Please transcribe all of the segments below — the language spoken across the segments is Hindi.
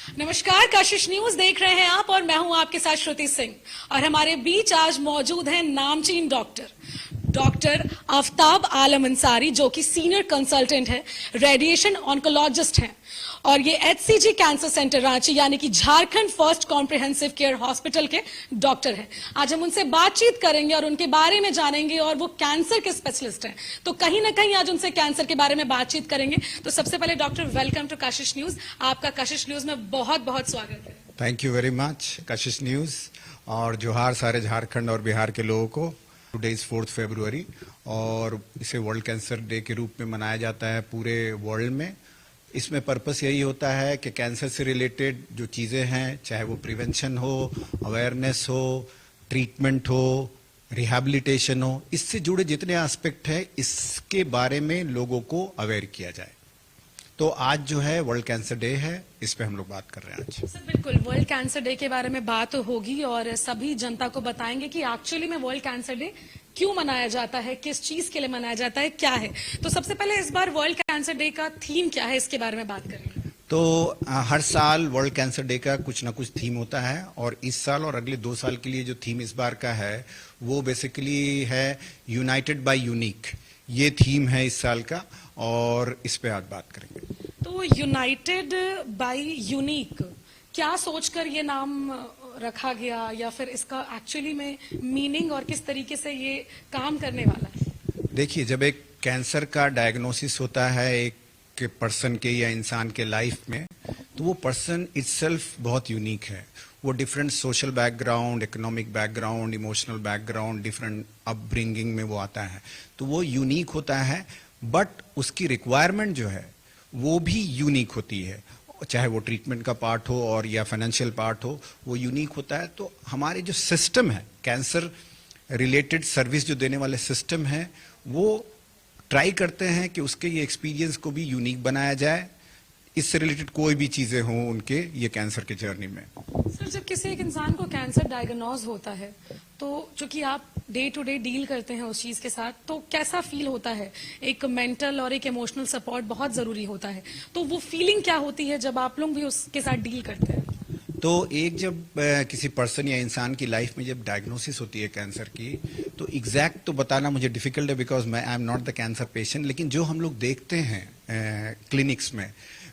नमस्कार, कशिश न्यूज देख रहे हैं आप और मैं हूं आपके साथ श्रुति सिंह। और हमारे बीच आज मौजूद हैं नामचीन डॉक्टर आफ्ताब आलम अंसारी, जो कि सीनियर कंसल्टेंट है, रेडिएशन ऑन्कोलॉजिस्ट हैं और ये HCG कैंसर सेंटर रांची यानी कि Jharkhand first comprehensive care hospital के डॉक्टर हैं। आज हम उनसे बातचीत करेंगे और उनके बारे में जानेंगे, और वो कैंसर के स्पेशलिस्ट हैं, तो कहीं ना कहीं आज उनसे कैंसर के बारे में बातचीत करेंगे। तो सबसे पहले doctor, welcome to Kashish news. आपका कशिश न्यूज में बहुत बहुत स्वागत है। Thank you very much Kashish news, और जोहार सारे झारखंड और बिहार के लोगों को। टुडे इज 4 फरवरी और इसे वर्ल्ड कैंसर डे के रूप में मनाया जाता है पूरे वर्ल्ड में। इसमें पर्पस यही होता है कि कैंसर से रिलेटेड जो चीज़ें हैं, चाहे वो प्रिवेंशन हो, अवेयरनेस हो, ट्रीटमेंट हो, रिहैबिलिटेशन हो, इससे जुड़े जितने एस्पेक्ट हैं इसके बारे में लोगों को अवेयर किया जाए। तो आज जो है वर्ल्ड कैंसर डे है, इस पे हम लोग बात कर रहे हैं आज। सर बिल्कुल, वर्ल्ड कैंसर डे के बारे में बात होगी और सभी जनता को बताएंगे कि एक्चुअली में वर्ल्ड कैंसर डे क्यों मनाया जाता है, किस चीज के लिए मनाया जाता है, क्या है। तो सबसे पहले इस बार वर्ल्ड कैंसर डे का थीम क्या है, इसके बारे में बात करेंगे। तो हर साल वर्ल्ड कैंसर डे का कुछ ना कुछ थीम होता है, और इस साल और अगले 2 साल के लिए जो थीम इस बार का है वो बेसिकली है यूनाइटेड बाय यूनिक। ये थीम है इस साल का, और इस पे आज बात करेंगे। तो यूनाइटेड बाय यूनिक, क्या सोचकर ये नाम रखा गया, या फिर इसका एक्चुअली में मीनिंग और किस तरीके से ये काम करने वाला है? देखिए, जब एक कैंसर का डायग्नोसिस होता है एक पर्सन के या इंसान के लाइफ में, तो वो पर्सन इटसेल्फ बहुत यूनिक है। वो different social background, economic background, emotional background, different upbringing में वो आता है, तो वो यूनिक होता है। बट उसकी रिक्वायरमेंट जो है वो भी यूनिक होती है, चाहे वो ट्रीटमेंट का पार्ट हो और या फाइनेंशियल पार्ट हो, वो यूनिक होता है। तो हमारे जो सिस्टम है, कैंसर रिलेटेड सर्विस जो देने वाले सिस्टम है, वो ट्राई करते हैं कि उसके ये एक्सपीरियंस को भी यूनिक बनाया जाए, इससे रिलेटेड कोई भी चीजें हों उनके ये कैंसर के जर्नी में। सर, जब किसी एक इंसान को कैंसर डायग्नोज होता है, तो चूंकि आप डे टू डे डील करते हैं उस चीज के साथ, तो कैसा फील होता है? एक मेंटल और एक इमोशनल सपोर्ट बहुत जरूरी होता है, तो वो फीलिंग क्या होती है जब आप लोग भी उसके साथ डील करते हैं? तो एक जब किसी पर्सन या इंसान की लाइफ में जब डायग्नोसिस होती है कैंसर की, तो एग्जैक्ट तो बताना मुझे डिफिकल्ट है, बिकॉज मैं I am not the cancer patient. लेकिन जो हम लोग देखते हैं क्लिनिक्स में,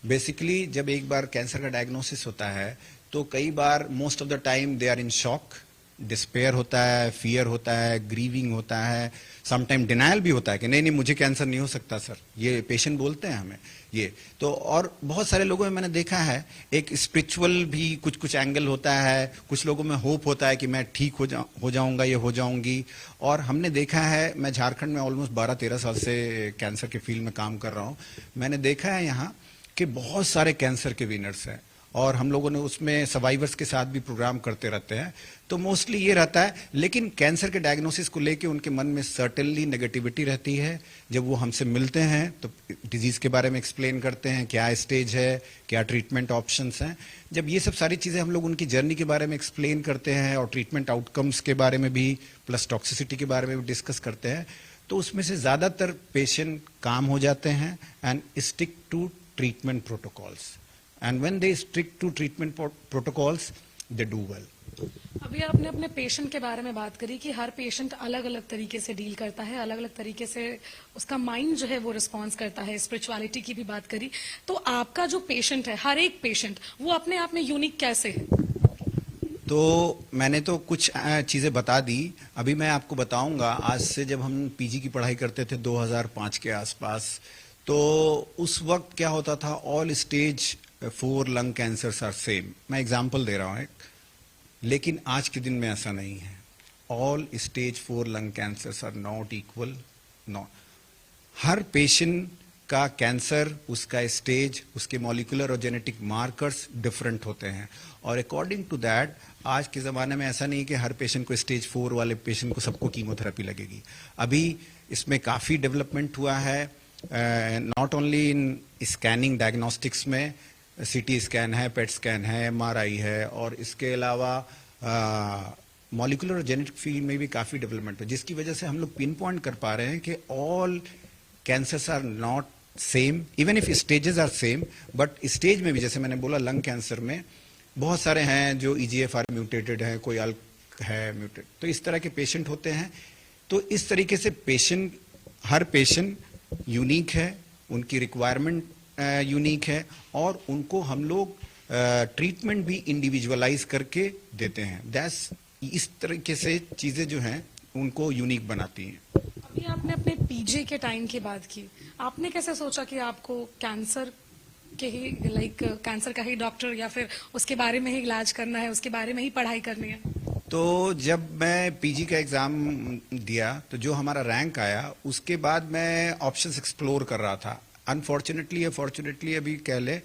बेसिकली जब एक बार कैंसर का डायग्नोसिस होता है तो कई बार most of the time they are in shock, despair होता है, फियर होता है, ग्रीविंग होता है, समटाइम डिनायल भी होता है कि नहीं नहीं मुझे कैंसर नहीं हो सकता सर, ये पेशेंट बोलते हैं हमें ये। तो और बहुत सारे लोगों में मैंने देखा है एक स्पिरिचुअल भी कुछ एंगल होता है, कुछ लोगों में होप होता है कि मैं ठीक हो जाऊंगा, ये हो जाऊंगी। और हमने देखा है, मैं झारखंड में ऑलमोस्ट 12-13 साल से कैंसर के फील्ड में काम कर रहा हूँ, मैंने देखा है यहाँ कि बहुत सारे कैंसर के विनर्स हैं, और हम लोगों ने उसमें सर्वाइवर्स के साथ भी प्रोग्राम करते रहते हैं। तो मोस्टली ये रहता है, लेकिन कैंसर के डायग्नोसिस को लेके उनके मन में सर्टेनली नेगेटिविटी रहती है। जब वो हमसे मिलते हैं तो डिजीज के बारे में एक्सप्लेन करते हैं, क्या स्टेज है, क्या ट्रीटमेंट ऑप्शंस हैं। जब ये सब सारी चीजें हम लोग उनकी जर्नी के बारे में एक्सप्लेन करते हैं और ट्रीटमेंट आउटकम्स के बारे में भी, प्लस टॉक्सिसिटी के बारे में भी डिस्कस करते हैं, तो उसमें से ज्यादातर पेशेंट काम हो जाते हैं and stick to treatment protocols, and when they stick to treatment protocols they do well. अभी आपने अपने पेशेंट के बारे में बात करी कि हर पेशेंट अलग अलग तरीके से डील करता है, अलग अलग तरीके से उसका माइंड जो है वो रिस्पॉन्स करता है, स्पिरिचुअलिटी की भी बात करी। तो आपका जो पेशेंट है, हर एक पेशेंट, वो अपने आप में यूनिक कैसे है? तो मैंने तो कुछ चीजें बता दी, अभी मैं आपको बताऊंगा। आज से जब हम पीजी की पढ़ाई करते थे 2005 के आसपास, तो उस वक्त क्या होता था, all stage 4 lung cancer are same. मैं एग्जांपल दे रहा हूं एक, लेकिन आज के दिन में ऐसा नहीं है। All stage 4 lung cancer are not equal, not. हर पेशेंट का कैंसर, उसका स्टेज, उसके मॉलिक्यूलर और जेनेटिक मार्कर्स डिफरेंट होते हैं, और अकॉर्डिंग टू दैट आज के ज़माने में ऐसा नहीं कि हर पेशेंट को स्टेज 4 वाले पेशेंट को सबको कीमोथेरेपी लगेगी। अभी इसमें काफ़ी डेवलपमेंट हुआ है, not only in scanning diagnostics में, सीटी स्कैन है, पेट स्कैन है, एमआरआई है, और इसके अलावा मॉलिक्यूलर और जेनेटिक फील्ड में भी काफ़ी डेवलपमेंट है, जिसकी वजह से हम लोग पिन पॉइंट कर पा रहे हैं कि all cancers are not same, even if stages are same, but stage में भी जैसे मैंने बोला लंग कैंसर में बहुत सारे हैं जो EGFR म्यूटेटेड है, कोई अल्क है म्यूटेड, तो इस तरह के पेशेंट होते हैं। तो इस तरीके से हर पेशेंट यूनिक है, उनकी रिक्वायरमेंट यूनिक है, और उनको हम लोग ट्रीटमेंट भी इंडिविजुअलाइज करके देते हैं। दैट्स इस तरीके से चीजें जो हैं उनको यूनिक बनाती हैं। अभी आपने अपने पीजी के टाइम की बात की, आपने कैसे सोचा कि आपको कैंसर के ही कैंसर का ही डॉक्टर या फिर उसके बारे में ही इलाज करना है, उसके बारे में ही पढ़ाई करनी है? तो जब मैं पीजी का एग्जाम दिया तो जो हमारा रैंक आया उसके बाद मैं ऑप्शंस एक्सप्लोर कर रहा था। अनफॉर्चुनेटली या फॉर्चुनेटली अभी कह ले,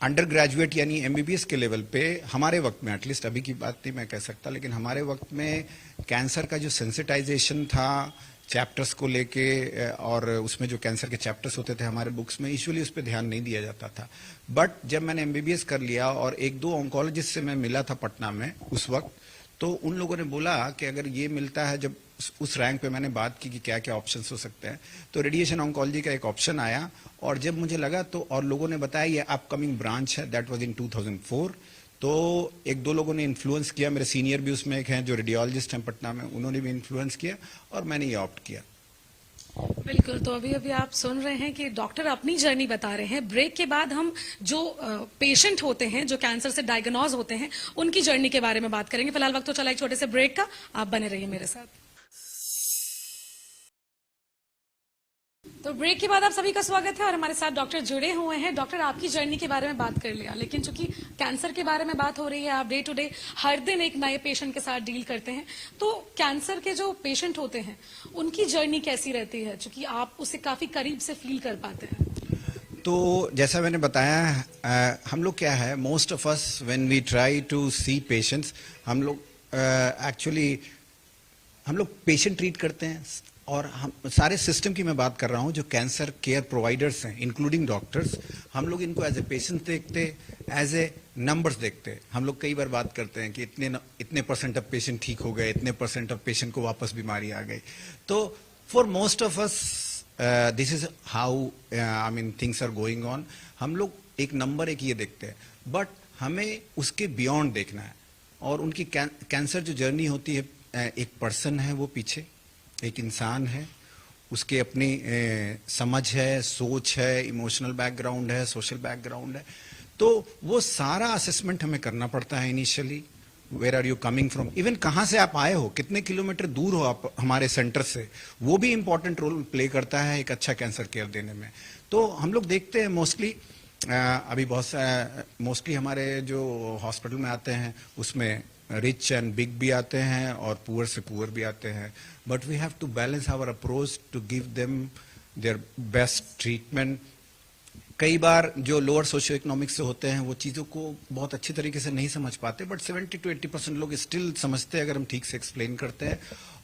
अंडर ग्रेजुएट यानी एमबीबीएस के लेवल पे हमारे वक्त में, एटलीस्ट अभी की बात नहीं मैं कह सकता, लेकिन हमारे वक्त में कैंसर का जो सेंसिटाइजेशन था चैप्टर्स को लेके, और उसमें जो कैंसर के चैप्टर्स होते थे हमारे बुक्स में, यूजुअली उस पर ध्यान नहीं दिया जाता था। बट जब मैंने एमबीबीएस कर लिया और एक दो ऑन्कोलॉजिस्ट से मैं मिला था पटना में उस वक्त, तो उन लोगों ने बोला कि अगर ये मिलता है, जब उस रैंक पे मैंने बात की कि क्या क्या ऑप्शंस हो सकते हैं, तो रेडिएशन ऑन्कोलॉजी का एक ऑप्शन आया। और जब मुझे लगा तो और लोगों ने बताया ये अपकमिंग ब्रांच है, दैट वाज इन 2004। तो एक दो लोगों ने इन्फ्लुएंस किया, मेरे सीनियर भी उसमें एक हैं जो रेडियोलॉजिस्ट हैं पटना में, उन्होंने भी इन्फ्लुएंस किया और मैंने ये ऑप्ट किया। बिल्कुल। तो अभी अभी आप सुन रहे हैं कि डॉक्टर अपनी जर्नी बता रहे हैं। ब्रेक के बाद हम जो पेशेंट होते हैं, जो कैंसर से डायग्नोज होते हैं, उनकी जर्नी के बारे में बात करेंगे। फिलहाल वक्त तो चला एक छोटे से ब्रेक का, आप बने रहिए मेरे साथ। तो ब्रेक के बाद आप सभी का स्वागत है और हमारे साथ डॉक्टर जुड़े हुए हैं। डॉक्टर, आपकी जर्नी के बारे में बात कर लिया, लेकिन चूंकि कैंसर के बारे में बात हो रही है, आप डे टू डे हर दिन एक नए पेशेंट के साथ डील करते हैं, तो कैंसर के जो पेशेंट होते हैं उनकी जर्नी कैसी रहती है, चूंकि आप उसे काफी करीब से फील कर पाते हैं? तो जैसा मैंने बताया, हम लोग क्या है, most of us when we try to see patients, हम लोग एक्चुअली हम लोग पेशेंट ट्रीट करते हैं, और हम सारे सिस्टम की मैं बात कर रहा हूं जो कैंसर केयर प्रोवाइडर्स हैं इंक्लूडिंग डॉक्टर्स, हम लोग इनको एज ए पेशेंट देखते, एज ए नंबर्स देखते। हम लोग कई बार बात करते हैं कि इतने परसेंट ऑफ पेशेंट ठीक हो गए, इतने परसेंट ऑफ पेशेंट को वापस बीमारी आ गई। तो for most of us this is how I mean things are going on. हम लोग एक नंबर एक ये देखते हैं, बट हमें उसके बियॉन्ड देखना है। और उनकी कैंसर जो जर्नी होती है, एक पर्सन है वो पीछे, एक इंसान है, उसके अपनी समझ है, सोच है, इमोशनल बैकग्राउंड है, सोशल बैकग्राउंड है। तो वो सारा असेसमेंट हमें करना पड़ता है initially. Where are you coming from, even कहाँ से आप आए हो, कितने किलोमीटर दूर हो आप हमारे सेंटर से, वो भी इंपॉर्टेंट रोल प्ले करता है एक अच्छा कैंसर केयर देने में। तो हम लोग देखते हैं मोस्टली, अभी मोस्टली हमारे जो हॉस्पिटल में आते हैं उसमें रिच एंड बिग भी आते हैं और पुअर से पुअर भी आते हैं, but we have to balance our approach to give them their best treatment. कई बार जो लोअर सोशियो इकोनॉमिक से होते हैं वो चीज़ों को बहुत अच्छी तरीके से नहीं समझ पाते, बट 70 to 80% लोग स्टिल समझते हैं अगर हम ठीक से एक्सप्लेन करते हैं।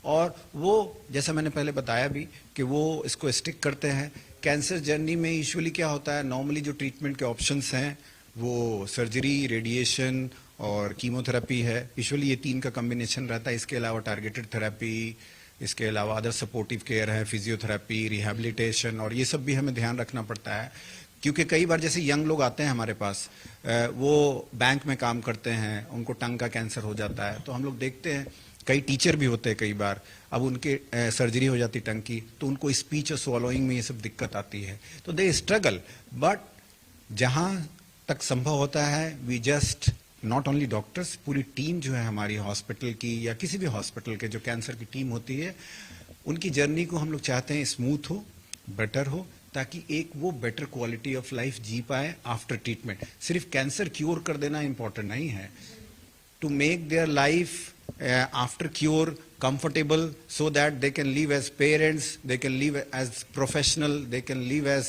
और वो जैसा मैंने पहले बताया भी कि वो इसको स्टिक करते हैं। कैंसर जर्नी में यूजुअली क्या होता है, नॉर्मली जो ट्रीटमेंट के ऑप्शंस हैं वो सर्जरी, रेडिएशन और कीमोथेरेपी है। यूजुअली ये तीन का कॉम्बिनेशन रहता है। इसके अलावा टारगेटेड थेरेपी, इसके अलावा अदर सपोर्टिव केयर है, फिजियोथेरेपी, रिहैबिलिटेशन, और ये सब भी हमें ध्यान रखना पड़ता है। क्योंकि कई बार जैसे यंग लोग आते हैं हमारे पास, वो बैंक में काम करते हैं, उनको टंग का कैंसर हो जाता है, तो हम लोग देखते हैं कई टीचर भी होते हैं कई बार, अब उनके सर्जरी हो जाती टंग की, तो उनको स्पीच और स्वॉलोइंग में ये सब दिक्कत आती है, तो दे स्ट्रगल। बट जहाँ तक संभव होता है, we just not only doctors, पूरी टीम जो है हमारी हॉस्पिटल की या किसी भी हॉस्पिटल के जो कैंसर की टीम होती है, उनकी जर्नी को हम लोग चाहते हैं स्मूथ हो, बेटर हो, ताकि एक वो बेटर क्वालिटी ऑफ लाइफ जी पाए आफ्टर ट्रीटमेंट। सिर्फ कैंसर क्योर कर देना इंपॉर्टेंट नहीं है, to make their life after cure comfortable so that they can live as parents, they can live as professional, they can live as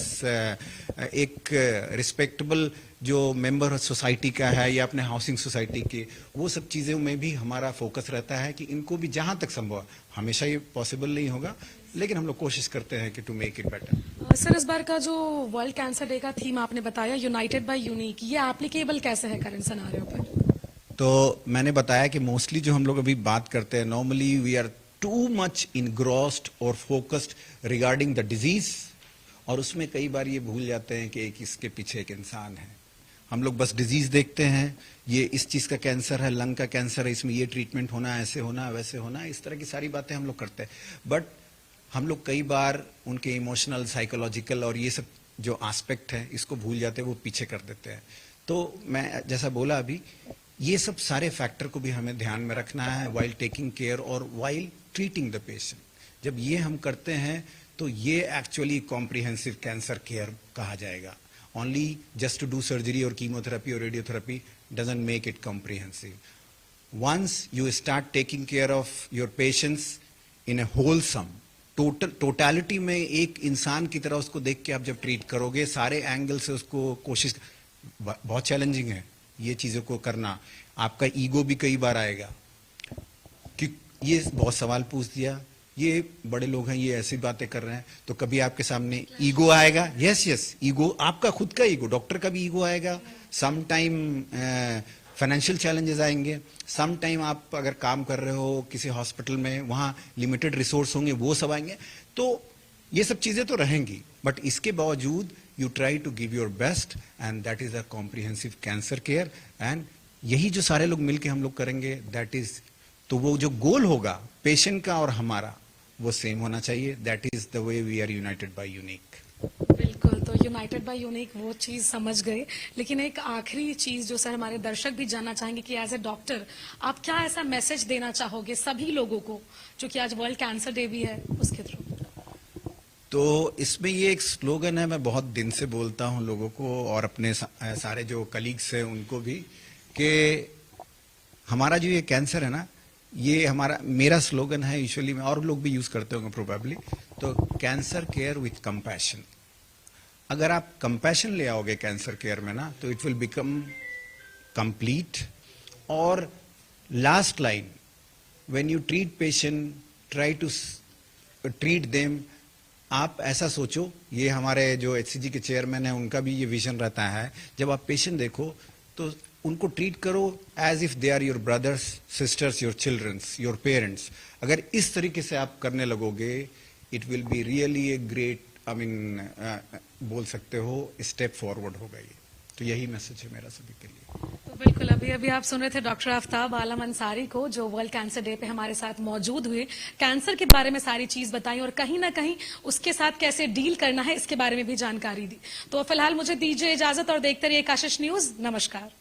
एक respectable जो मेंबर सोसाइटी का है या अपने हाउसिंग सोसाइटी के, वो सब चीज़ों में भी हमारा फोकस रहता है कि इनको भी जहाँ तक संभव, हमेशा ये पॉसिबल नहीं होगा, लेकिन हम लोग कोशिश करते हैं कि to make it better. Sir, इस बार का जो वर्ल्ड कैंसर डे का थीम आपने बताया, यूनाइटेड बाय यूनिक, ये एप्लीकेबल कैसे है करंट सिनेरियो पर? तो मैंने बताया कि मोस्टली जो हम लोग अभी बात करते हैं, normally we are too much engrossed और फोकस्ड रिगार्डिंग द डिजीज, और उसमें कई बार ये भूल जाते हैं कि एक इसके पीछे एक इंसान है। हम लोग बस डिजीज देखते हैं, ये इस चीज का कैंसर है, लंग का कैंसर है, इसमें ये ट्रीटमेंट होना है, ऐसे होना है, वैसे होना है, इस तरह की सारी बातें हम लोग करते हैं। बट हम लोग कई बार उनके इमोशनल, साइकोलॉजिकल और ये सब जो एस्पेक्ट है इसको भूल जाते हैं, वो पीछे कर देते हैं। तो मैं जैसा बोला अभी, ये सब सारे फैक्टर को भी हमें ध्यान में रखना है वाइल टेकिंग केयर और वाइल ट्रीटिंग द पेशेंट। जब ये हम करते हैं तो ये एक्चुअली कॉम्प्रिहेंसिव कैंसर केयर कहा जाएगा। Only just to do surgery or chemotherapy or radiotherapy doesn't make it comprehensive. Once you start taking care of your patients in a wholesome, totality में एक इंसान की तरह उसको देख के आप जब ट्रीट करोगे, सारे एंगल से उसको कोशिश, बहुत चैलेंजिंग है ये चीजों को करना। आपका ईगो भी कई बार आएगा कि ये बहुत सवाल पूछ दिया, ये बड़े लोग हैं, ये ऐसी बातें कर रहे हैं, तो कभी आपके सामने ईगो आएगा। यस यस, ईगो, आपका खुद का ईगो, डॉक्टर का भी ईगो आएगा। सम टाइम फाइनेंशियल चैलेंजेस आएंगे। सम टाइम आप अगर काम कर रहे हो किसी हॉस्पिटल में, वहां लिमिटेड रिसोर्स होंगे, वो सब आएंगे। तो ये सब चीजें तो रहेंगी, बट इसके बावजूद you try to give your best and that is a comprehensive cancer care. And यही जो सारे लोग मिलके हम लोग करेंगे, दैट इज, तो वो जो गोल होगा पेशेंट का और हमारा, वो सेम होना चाहिए। That is the way we are united by unique. बिल्कुल, तो यूनाइटेड बाय यूनिक वो चीज समझ गए। लेकिन एक आखिरी चीज जो सर हमारे दर्शक भी जानना चाहेंगे कि एज ए डॉक्टर आप क्या ऐसा मैसेज देना चाहोगे सभी लोगों को, जो कि आज वर्ल्ड कैंसर डे भी है, उसके थ्रू? तो इसमें ये एक स्लोगन है, मैं बहुत दिन से बोलता हूं लोगों को और अपने सारे जो कलीग्स हैं उनको भी, कि हमारा जो ये कैंसर है ना, ये मेरा स्लोगन है, यूजुअली में और लोग भी यूज करते होंगे प्रोबेबली। तो कैंसर केयर विथ कंपैशन। अगर आप कंपैशन ले आओगे कैंसर केयर में ना, तो इट विल बिकम कंप्लीट। और last line, when you treat patient, try to treat them. आप ऐसा सोचो, ये हमारे जो HCG के चेयरमैन है उनका भी ये विजन रहता है, जब आप पेशेंट देखो तो उनको ट्रीट करो as if they are your brothers, sisters, your childrens, your parents. अगर इस तरीके से आप करने लगोगे, it will be really a great, बोल सकते हो स्टेप फॉरवर्ड होगा ये। तो यही मैसेज है मेरा सभी के लिए। तो बिल्कुल, अभी आप सुन रहे थे डॉक्टर आफ्ताब आलम अंसारी को, जो वर्ल्ड कैंसर डे पे हमारे साथ मौजूद हुए, कैंसर के बारे में सारी चीज बताई और कहीं ना कहीं उसके साथ कैसे डील करना है इसके बारे में भी जानकारी दी। तो फिलहाल मुझे दीजिए इजाजत और देखते रहिए काशिश न्यूज। नमस्कार।